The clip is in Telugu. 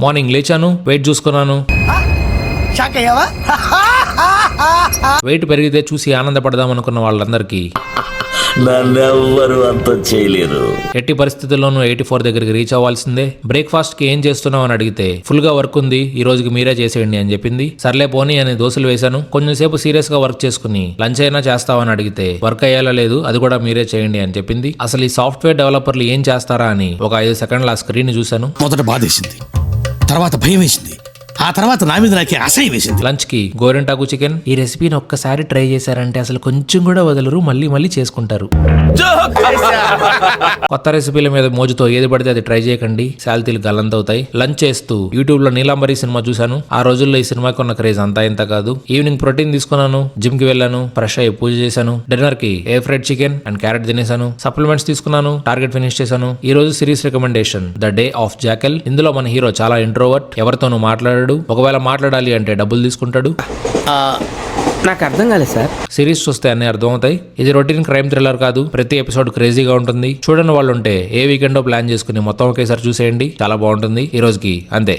మార్నింగ్ లేచాను, వెయిట్ చూసుకున్నాను. వెయిట్ పెరిగితే చూసి ఆనందపడదాం అనుకున్న వాళ్ళందరికీ నన్నెవ్వరు అంత చేయలేరు. ఎట్టి పరిస్థితుల్లోనూ 84 దగ్గరికి రీచ్ అవ్వాల్సిందే. బ్రేక్ఫాస్ట్ కి ఏం చేస్తున్నావు అని అడిగితే ఫుల్ గా వర్క్ ఉంది, ఈ రోజుకి మీరే చేసేయండి అని చెప్పింది. సర్లే పోనీ అని దోశలు వేశాను. కొంచెం సేపు సీరియస్ గా వర్క్ చేసుకుని లంచ్ అయినా చేస్తావని అడిగితే వర్క్ అయ్యేలా లేదు, అది కూడా మీరే చేయండి అని చెప్పింది. అసలు ఈ సాఫ్ట్వేర్ డెవలపర్లు ఏం చేస్తారా అని ఒక 5 సెకండ్ల ఆ స్క్రీన్ చూశాను. మొదట బాధేసింది, తర్వాత భయం వేసింది, ఆ తర్వాత నా మీద నాకే అసహ్యం వేసింది. లంచ్ కి గోరెంటాకు చికెన్. ఈ రెసిపీని ఒక్కసారి ట్రై చేశారంటే అసలు కొంచెం కూడా వదలరు, మళ్ళీ మళ్ళీ చేసుకుంటారు. కొత్త రెసిపీల మీద మోజుతో ఏది పడితే అది ట్రై చేయకండి, శాలరీలు గల్లంతవుతాయి. లంచ్ చేస్తూ యూట్యూబ్ లో నీలాంబరి సినిమా చూశాను. ఆ రోజుల్లో ఈ సినిమాకి ఉన్న క్రేజ్ అంతా ఇంత కాదు. ఈవినింగ్ ప్రోటీన్ తీసుకున్నాను, జిమ్ కి వెళ్ళాను, ఫ్రెష్ అయ్యి పూజ చేశాను. డిన్నర్ కి air fried chicken and carrot తినేశాను. సప్లిమెంట్స్ తీసుకున్నాను, టార్గెట్ ఫినిష్ చేశాను. ఈ రోజు series recommendation the day of jackal. ఇందులో మన హీరో చాలా ఇంట్రోవర్ట్, ఎవరితోనూ మాట్లాడాడు. ఒకవేళ మాట్లాడాలి అంటే డబ్బులు తీసుకుంటాడు. నాకు అర్థం కాలేదు సార్. సిరీస్ చూస్తే అన్ని అర్థమవుతాయి. ఇది రొటీన్ క్రైమ్ థ్రిల్లర్ కాదు, ప్రతి ఎపిసోడ్ క్రేజీగా ఉంటుంది. చూడని వాళ్ళు ఉంటే ఏ వీకెండో ప్లాన్ చేసుకుని మొత్తం ఒకేసారి చూసేయండి, చాలా బాగుంటుంది. ఈ రోజుకి అంతే.